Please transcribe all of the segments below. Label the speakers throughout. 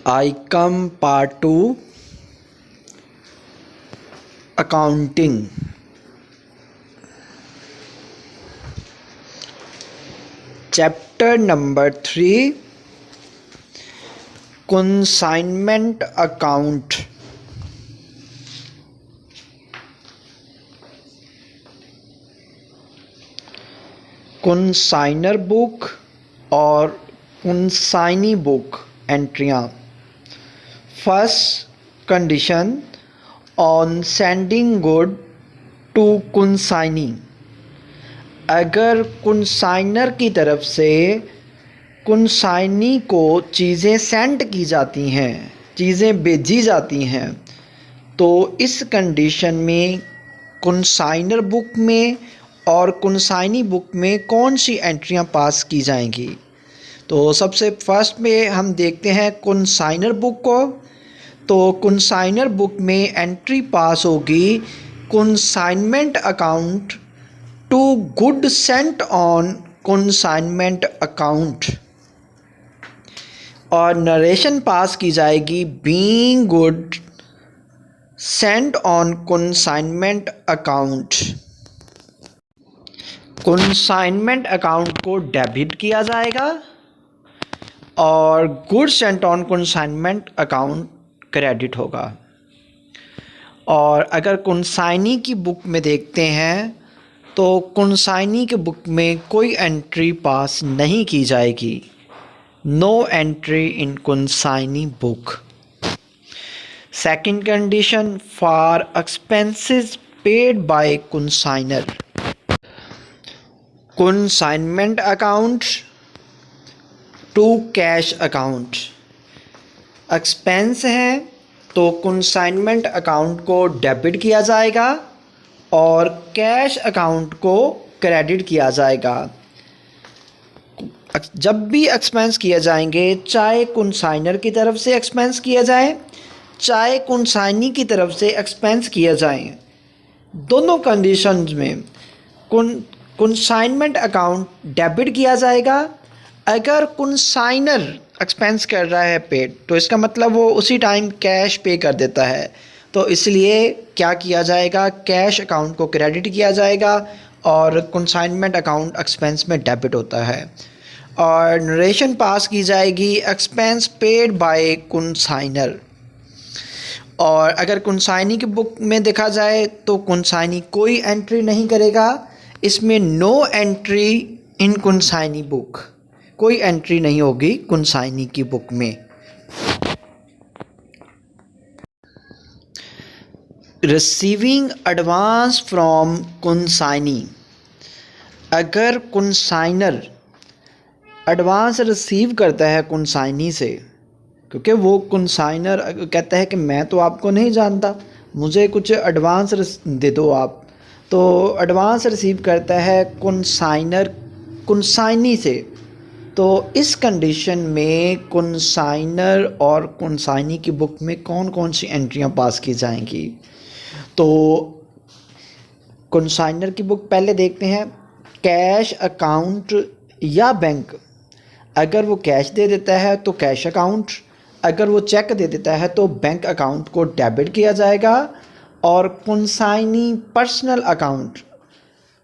Speaker 1: I come part 2 accounting. Chapter number 3 consignment account. consignor book और consignee book एंट्रियाँ. First condition on sending good to consignee. अगर consignor की तरफ से consignee को चीज़ें सेंड की जाती हैं, चीज़ें भेजी जाती हैं, तो इस कंडीशन में consignor बुक में और consignee बुक में कौन सी एंट्रियां पास की जाएंगी. तो सबसे फर्स्ट में हम देखते हैं consignor बुक को. तो consignor बुक में एंट्री पास होगी consignment account to good sent on consignment account, और नरेशन पास की जाएगी being good sent on consignment account. consignment account को डेबिट किया जाएगा और good sent on consignment account credit होगा. और अगर consignee की बुक में देखते हैं तो consignee की बुक में कोई एंट्री पास नहीं की जाएगी. No entry in consignee book. Second condition for expenses paid by consignor. consignment account to cash account. Expense है तो consignment अकाउंट को डेबिट किया जाएगा और कैश अकाउंट को क्रेडिट किया जाएगा. जब भी एक्सपेंस किए जाएंगे, चाहे consignor की तरफ से एक्सपेंस किया जाए, चाहे consignee की तरफ से एक्सपेंस किया जाए, दोनों कंडीशंस में consignment अकाउंट डेबिट किया जाएगा. अगर consignor एक्सपेंस कर रहा है पेड, तो इसका मतलब वो उसी टाइम कैश पे कर देता है. तो इसलिए क्या किया जाएगा, कैश अकाउंट को क्रेडिट किया जाएगा और consignment अकाउंट एक्सपेंस में डेबिट होता है. और नरेशन पास की जाएगी एक्सपेंस पेड बाय consignor. और अगर consignee की बुक में देखा जाए तो consignee कोई एंट्री नहीं करेगा. इसमें no entry in consignee book, कोई एंट्री नहीं होगी consignee की बुक में. Receiving advance from consignee. अगर consignor एडवांस रिसीव करता है consignee से, क्योंकि वो consignor कहता है कि मैं तो आपको नहीं जानता, मुझे कुछ एडवांस दे दो आप, तो एडवांस रिसीव करता है consignor consignee से. तो इस कंडीशन में consignor और consignee की बुक में कौन कौन सी एंट्रियां पास की जाएंगी. तो consignor की बुक पहले देखते हैं. कैश अकाउंट या बैंक. अगर वो कैश दे देता है तो कैश अकाउंट, अगर वो चेक दे देता है तो बैंक अकाउंट को डेबिट किया जाएगा और consignee पर्सनल अकाउंट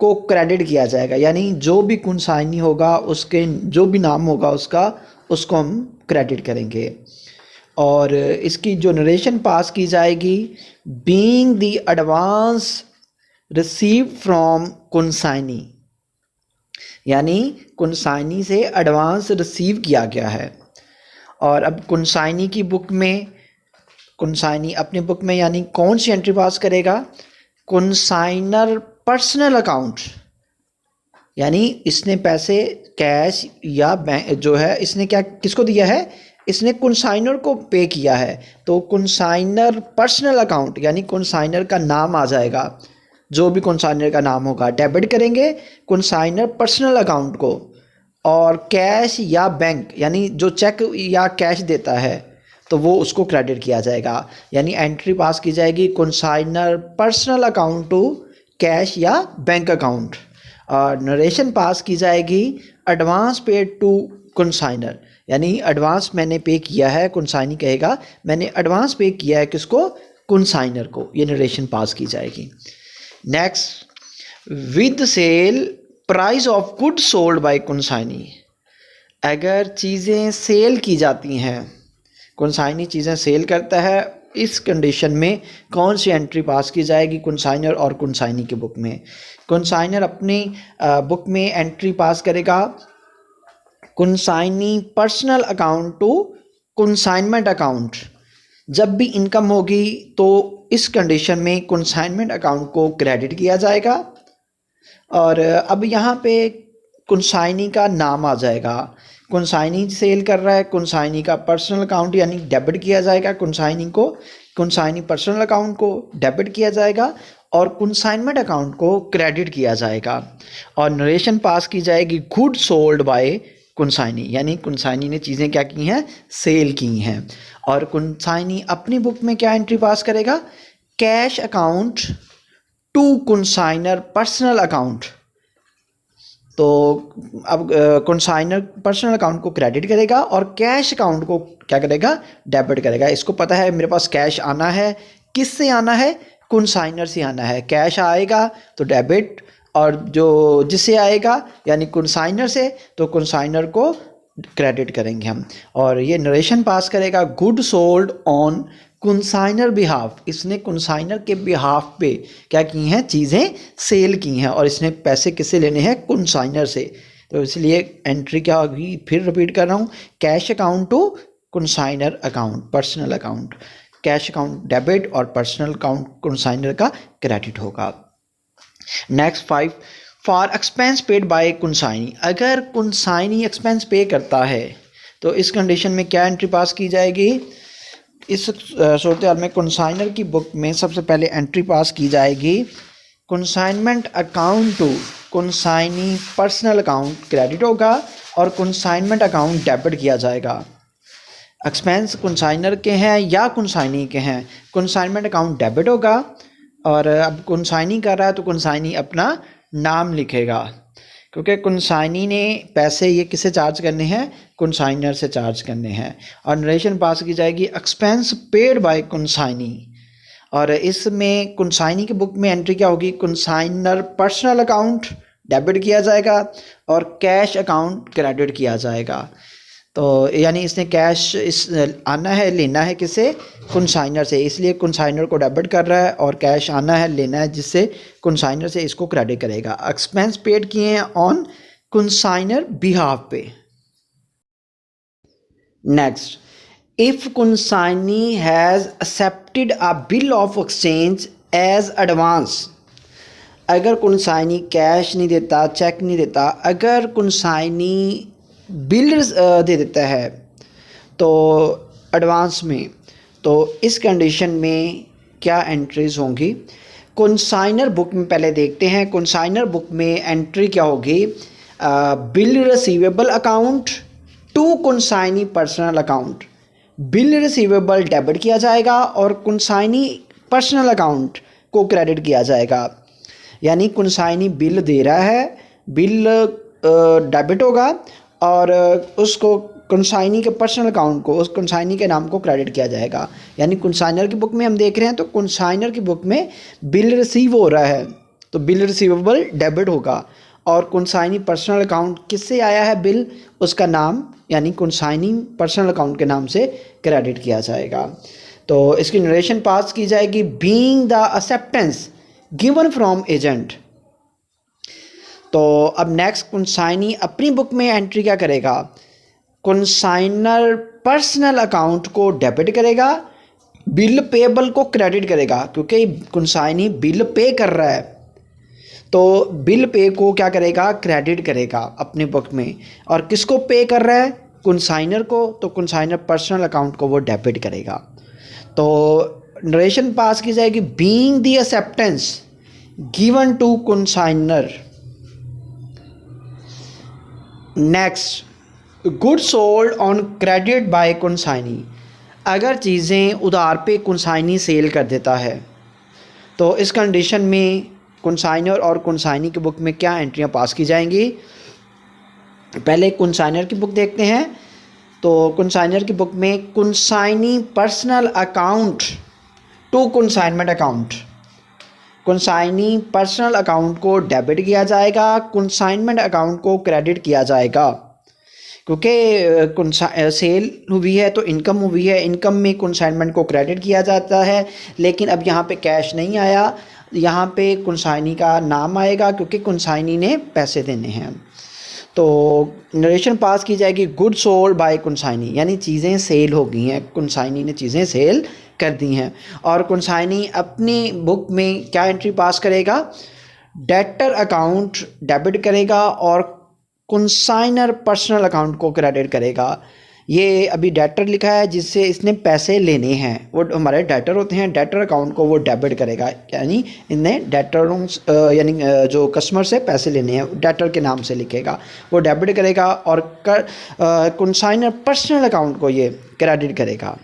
Speaker 1: को क्रेडिट किया जाएगा. यानी जो भी consignee होगा, उसके जो भी नाम होगा उसको हम क्रेडिट करेंगे. और इसकी जो नरेशन पास की जाएगी being the advance receive from consignee, यानी consignee से एडवांस रिसीव किया गया है. और अब consignee की बुक में, consignee अपनी बुक में यानी कौन सी एंट्री पास करेगा, consignor पर्सनल अकाउंट, यानी इसने पैसे कैश या बैंक जो है, इसने क्या किसको दिया है, इसने consignor को पे किया है. तो consignor पर्सनल अकाउंट यानी consignor का नाम आ जाएगा, जो भी consignor का नाम होगा डेबिट करेंगे consignor पर्सनल अकाउंट को. और कैश या बैंक यानी जो चेक या कैश देता है तो वो उसको क्रेडिट किया जाएगा. यानी एंट्री पास की जाएगी consignor personal account to cash या बैंक अकाउंट. और नरेशन पास की जाएगी एडवांस पेड टू consignor, यानी एडवांस मैंने पे किया है, कुनसाइनी कहेगा मैंने एडवांस पे किया है किसको, कुनसाइनर को, ये नरेशन पास की जाएगी। Next, with sale price of good sold by consignee, अगर चीज़ें सेल की जाती हैं, कुनसाइनी चीज़ें सेल करता है, इस कंडीशन में कौन सी एंट्री पास की जाएगी कुनसाइनर और कुनसाइनी की बुक में। कुनसाइनर अपनी बुक में एंट्री पास करेगा कुनसाइनी पर्सनल अकाउंट टू कुनसाइनमेंट अकाउंट, जब भी इनकम होगी तो इस कंडीशन में कुनसाइनमेंट अकाउंट को क्रेडिट किया जाएगा। और अब यहाँ पे कुनसाइनी का नाम आ जाएगा, कुनसाइनी सेल कर रहा है, कुनसाइनी का पर्सनल अकाउंट यानी डेबिट किया जाएगा, कुनसाइनी को, कुनसाइनी पर्सनल अकाउंट को डेबिट किया जाएगा और कुनसाइनमेंट अकाउंट को क्रेडिट किया जाएगा। और नरेशन पास की जाएगी गुड सोल्ड बाय कुनसाइनी, यानी कुनसाइनी ने चीज़ें क्या की हैं, सेल की हैं। और कुनसाइनी अपनी बुक में क्या एंट्री पास करेगा, cash account to consignor personal account. तो अब कुनसाइनर पर्सनल अकाउंट को क्रेडिट करेगा और कैश अकाउंट को क्या करेगा, डेबिट करेगा। इसको पता है मेरे पास कैश आना है, किससे आना है, कुनसाइनर से आना है, कैश आएगा तो डेबिट, और जो जिससे आएगा यानी कुनसाइनर से तो कुनसाइनर को क्रेडिट करेंगे हम। और ये नरेशन पास करेगा good sold on consignor behalf, इसने कुनसाइनर के बिहाफ पे क्या की हैं, चीज़ें सेल की हैं और इसने पैसे किससे लेने हैं, कुनसाइनर से। तो इसलिए एंट्री क्या होगी, फिर रिपीट कर रहा हूँ, cash account to consignor account personal account, cash account debit और पर्सनल अकाउंट कुनसाइनर का क्रेडिट होगा। Next 5, for expense paid by consignee, अगर कुनसाइनी एक्सपेंस पे करता है तो इस कंडीशन में क्या एंट्री पास की जाएगी। इस सूरत हाल में कुनसाइनर की बुक में सबसे पहले एंट्री पास की जाएगी consignment account to consignee personal account credit होगा और कुनसाइनमेंट अकाउंट डेबिट किया जाएगा। एक्सपेंस कुनसाइनर के हैं या कुनसाइनी के हैं, कुनसाइनमेंट अकाउंट डेबिट होगा। और अब कुनसाइनी कर रहा है तो कुनसाइनी अपना नाम लिखेगा, क्योंकि कुनसाइनी ने पैसे ये किसे चार्ज करने हैं, कुनसाइनर से चार्ज करने हैं। और नरेशन पास की जाएगी एक्सपेंस पेड बाय कुनसाइनी, और इसमें कुनसाइनी की बुक में एंट्री क्या होगी, कुनसाइनर पर्सनल अकाउंट डेबिट किया जाएगा और कैश अकाउंट क्रेडिट किया जाएगा। तो यानी इसने कैश इस आना है लेना है किसे, कुनसाइनर से, इसलिए कुनसाइनर को डेबिट कर रहा है और कैश आना है लेना है जिससे कुनसाइनर से इसको क्रेडिट करेगा। एक्सपेंस पेड किए हैं ऑन कुनसाइनर बिहाफ पे। Next, if consignee has accepted a bill of exchange as advance, अगर कुनसाइनी कैश नहीं देता, चेक नहीं देता, अगर कुनसाइनी बिल दे देता है तो एडवांस में, तो इस कंडीशन में क्या एंट्रीज होंगी। कुनसाइनर बुक में पहले देखते हैं, कुनसाइनर बुक में एंट्री क्या होगी, bill receivable account to consignee personal account, bill receivable debit किया जाएगा और कुनसाइनी पर्सनल अकाउंट को क्रेडिट किया जाएगा। यानी कुनसाइनी बिल दे रहा है, बिल डेबिट होगा और उसको कुनसाइनी के पर्सनल अकाउंट को, उस कुनसाइनी के नाम को क्रेडिट किया जाएगा। यानी कुनसाइनर की बुक में हम देख रहे हैं तो कुनसाइनर की बुक में बिल रिसीव हो रहा है तो बिल रिसीवेबल डेबिट होगा, और कुनसाइनी पर्सनल अकाउंट किससे आया है बिल, उसका नाम यानी कुनसाइनी पर्सनल अकाउंट के नाम से क्रेडिट किया जाएगा। तो इसकी नरेशन पास की जाएगी, being the acceptance given from agent. तो अब नेक्स्ट कुनसाइनी अपनी बुक में एंट्री क्या करेगा, कुनसाइनर पर्सनल अकाउंट को डेबिट करेगा, बिल पेबल को क्रेडिट करेगा, क्योंकि कुनसाइनी बिल पे कर रहा है तो बिल पे को क्या करेगा, क्रेडिट करेगा अपनी बुक में। और किसको पे कर रहा है, कुनसाइनर को, तो कुनसाइनर पर्सनल अकाउंट को वो डेबिट करेगा। तो नरेशन पास की जाएगी, being the acceptance given to consignor. Next, good sold on credit by consignee, अगर चीज़ें उधार पे कुनसाइनी सेल कर देता है तो इस कंडीशन में कुनसाइनर और कुनसाइनी की बुक में क्या एंट्रियां पास की जाएंगी। पहले कुनसाइनर की बुक देखते हैं, तो कंसाइनर की बुक में consignee personal account to consignment account, consignee personal account को डेबिट किया जाएगा, कंसाइनमेंट अकाउंट को क्रेडिट किया जाएगा। क्योंकि सेल हुई है तो इनकम हुई है, इनकम में कंसाइनमेंट को क्रेडिट किया जाता है। लेकिन अब यहाँ पे कैश नहीं आया, यहाँ पे कंसाइनी का नाम आएगा क्योंकि कंसाइनी ने पैसे देने हैं। तो नरेशन पास की जाएगी गुड सोल्ड बाय कंसाइनी, यानी चीज़ें सेल हो गई हैं, कंसाइनी ने चीज़ें सेल कर दी हैं। और कंसाइनी अपनी बुक में क्या एंट्री पास करेगा, डेटर अकाउंट डेबिट करेगा और कंसाइनर पर्सनल अकाउंट को क्रेडिट करेगा। ये अभी डेटर लिखा है जिससे इसने पैसे लेने हैं, वो हमारे डेटर होते हैं, डेटर अकाउंट को वो डेबिट करेगा, यानी इनने डेटर यानी जो कस्टमर से पैसे लेने हैं डेटर के नाम से लिखेगा, वो डेबिट करेगा। और कंसाइनर पर्सनल अकाउंट को ये क्रेडिट करेगा।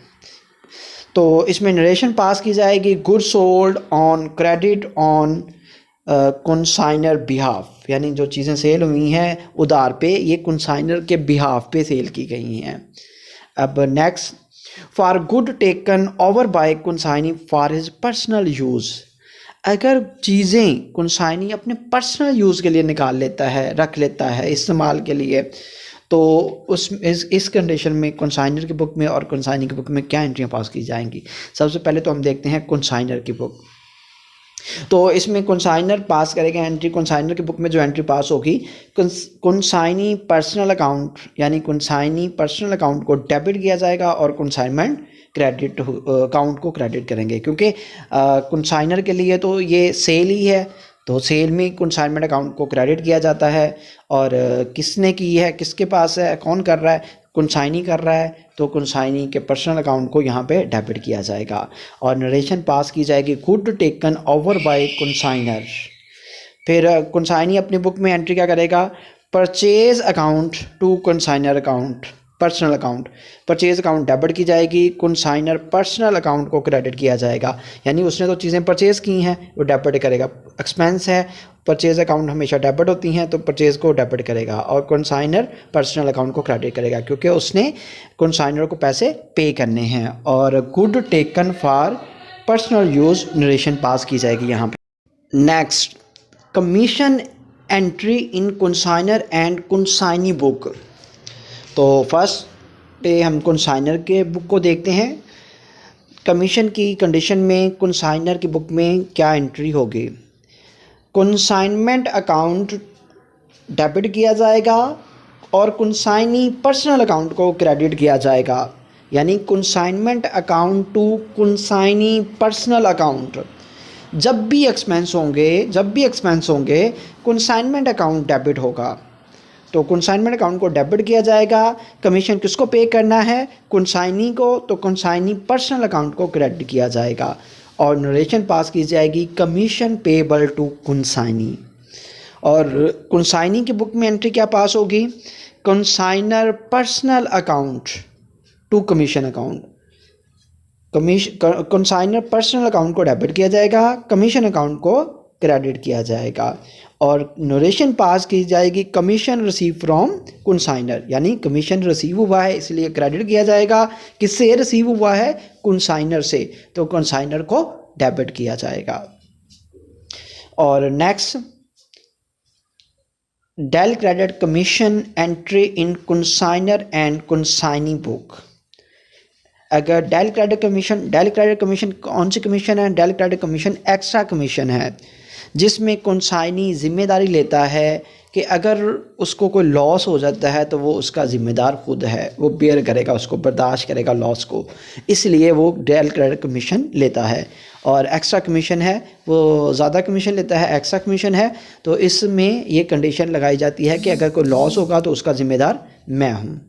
Speaker 1: तो इसमें नरेशन पास की जाएगी good sold on credit on consignor behalf, यानी जो चीज़ें सेल हुई हैं उधार पे, ये कंसाइनर के बिहाफ पे सेल की गई हैं। अब next, for good taken over bye consignee for his personal use, अगर चीज़ें कंसाइनी अपने पर्सनल यूज़ के लिए निकाल लेता है, रख लेता है इस्तेमाल के लिए, तो इस कंडीशन में कंसाइनर की बुक में और कंसाइनी की बुक में क्या एंट्रियाँ पास की जाएंगी। सबसे पहले तो हम देखते हैं कंसाइनर की बुक। तो इसमें कंसाइनर पास करेगा एंट्री, कंसाइनर की बुक में जो एंट्री पास होगी, कंसाइनी पर्सनल अकाउंट, यानी कंसाइनी पर्सनल अकाउंट को डेबिट किया जाएगा और कंसाइनमेंट क्रेडिट अकाउंट को क्रेडिट करेंगे। क्योंकि कंसाइनर के लिए तो ये सेल ही है, तो सेल में कंसाइनमेंट अकाउंट को क्रेडिट किया जाता है। और किसने की है, किसके पास है, कौन कर रहा है, कंसाइनी कर रहा है, तो कंसाइनी के पर्सनल अकाउंट को यहाँ पे डेबिट किया जाएगा। और नरेशन पास की जाएगी good taken over by consignor. फिर कंसाइनी अपनी बुक में एंट्री क्या करेगा, purchase account to consignor account personal account, purchase account debit की जाएगी, कंसाइनर पर्सनल अकाउंट को क्रेडिट किया जाएगा। यानी उसने तो चीज़ें परचेज़ की हैं वो डेबिट करेगा, एक्सपेंस है, परचेज अकाउंट हमेशा डेबिट होती हैं तो परचेज को डेबिट करेगा। और कंसाइनर पर्सनल अकाउंट को क्रेडिट करेगा क्योंकि उसने कंसाइनर को पैसे पे करने हैं। और good taken for personal use narration pass की जाएगी यहाँ पे। Next, commission entry in consignor and consignee book. तो फर्स्ट पे हम कंसाइनर के बुक को देखते हैं। कमीशन की कंडीशन में कंसाइनर की बुक में क्या एंट्री होगी, कंसाइनमेंट अकाउंट डेबिट किया जाएगा और कंसाइनी पर्सनल अकाउंट को क्रेडिट किया जाएगा। यानी consignment account to consignee personal account, जब भी एक्सपेंस होंगे कंसाइनमेंट अकाउंट डेबिट होगा। तो कंसाइनमेंट अकाउंट को डेबिट किया जाएगा। कमीशन किसको पे करना है, कंसाइनी को, तो कंसाइनी पर्सनल अकाउंट को क्रेडिट किया जाएगा। और नरेशन पास की जाएगी कमीशन पेबल टू कंसाइनी। और कंसाइनी की बुक में एंट्री क्या पास होगी, consignor personal account to commission account, consignor personal account को डेबिट किया जाएगा, कमीशन अकाउंट को क्रेडिट किया जाएगा। और नरेशन पास की जाएगी कमीशन रिसीव फ्रॉम कंसाइनर, यानी कमीशन रिसीव हुआ है इसलिए क्रेडिट किया जाएगा। किससे रिसीव हुआ है, कंसाइनर से, तो कंसाइनर को डेबिट किया जाएगा। और next, del credit commission entry in consignor and consignee book. अगर डेल क्रेडिट कमीशन कौन सी कमीशन है, del credit commission extra commission है जिसमें कंसाइनी जिम्मेदारी लेता है कि अगर उसको कोई लॉस हो जाता है तो वो उसका ज़िम्मेदार खुद है, वो बेयर करेगा, उसको बर्दाश्त करेगा लॉस को, इसलिए वो डेल क्रेडिट कमीशन लेता है। और एक्स्ट्रा कमीशन है वो ज़्यादा कमीशन लेता है, एक्स्ट्रा कमीशन है तो इसमें ये कंडीशन लगाई जाती है कि अगर कोई लॉस होगा तो उसका ज़िम्मेदार मैं हूँ।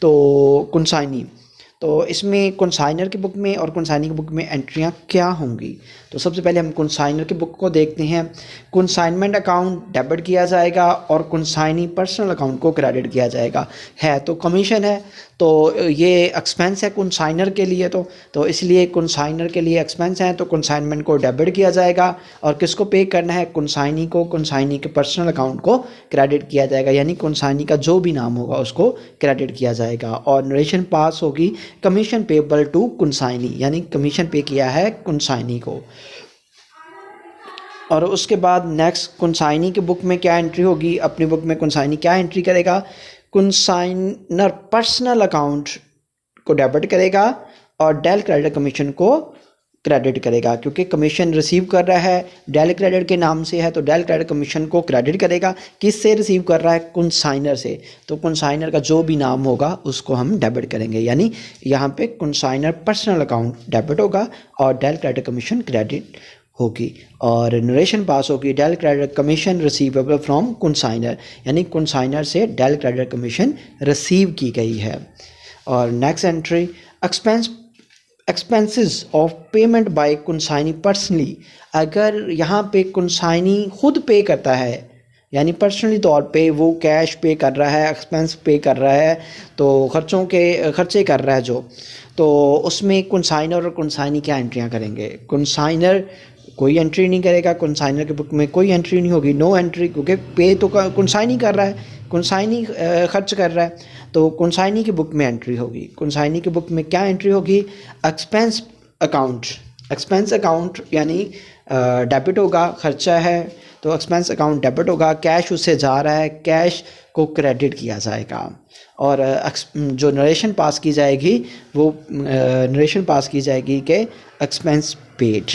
Speaker 1: तो कंसाइनी, तो इसमें कंसाइनर की बुक में और कंसाइनी की बुक में एंट्रियाँ क्या होंगी, तो सबसे पहले हम कंसाइनर की बुक को देखते हैं। कंसाइनमेंट अकाउंट डेबिट किया जाएगा और कंसाइनी पर्सनल अकाउंट को क्रेडिट किया जाएगा। है तो कमीशन है तो ये एक्सपेंस है कंसाइनर के लिए, तो इसलिए कंसाइनर के लिए एक्सपेंस है, तो कंसाइनमेंट को डेबिट किया जाएगा। और किसको पे करना है? कंसाइनी को, कंसाइनी के पर्सनल अकाउंट को क्रेडिट किया जाएगा, यानी कंसाइनी का जो भी नाम होगा उसको क्रेडिट किया जाएगा। और नरेशन पास होगी कमीशन पेबल टू कंसाइनी, यानी कमीशन पे किया है कंसाइनी को। और उसके बाद नेक्स्ट कंसाइनी की बुक में क्या एंट्री होगी? अपनी बुक में कंसाइनी क्या एंट्री करेगा? कंसाइनर पर्सनल अकाउंट को डेबिट करेगा और डेल क्रेडिट कमीशन को क्रेडिट करेगा, क्योंकि कमीशन रिसीव कर रहा है डेल क्रेडिट के नाम से है, तो डेल क्रेडिट कमीशन को क्रेडिट करेगा। किससे रिसीव कर रहा है? कंसाइनर से, तो कंसाइनर का जो भी नाम होगा उसको हम डेबिट करेंगे, यानी यहाँ पे कंसाइनर पर्सनल अकाउंट डेबिट होगा और डेल क्रेडिट कमीशन क्रेडिट होगी। और नरेशन पास होगी del credit commission receivable from consignor, यानी कंसाइनर से डेल क्रेडिट कमीशन रिसीव की गई है। और next entry expenses of payment by consignee personally, अगर यहाँ पे कंसाइनी खुद पे करता है, यानी पर्सनली तौर पे वो कैश पे कर रहा है, एक्सपेंस पे कर रहा है, तो खर्चे कर रहा है जो, तो उसमें कंसाइनर और कंसाइनी क्या एंट्रियाँ करेंगे? कंसाइनर कोई एंट्री नहीं करेगा, कंसाइनर की बुक में कोई एंट्री नहीं होगी, नो एंट्री, क्योंकि पे तो कंसाइनी कर रहा है, कंसाइनी खर्च कर रहा है, तो कंसाइनी की बुक में एंट्री होगी। कंसाइनी की बुक में क्या एंट्री होगी? एक्सपेंस अकाउंट यानी डेबिट होगा, खर्चा है तो एक्सपेंस अकाउंट डेबिट होगा, कैश उससे जा रहा है, कैश को क्रेडिट किया जाएगा। और जो नरेशन पास की जाएगी वो नरेशन पास की जाएगी कि एक्सपेंस पेड।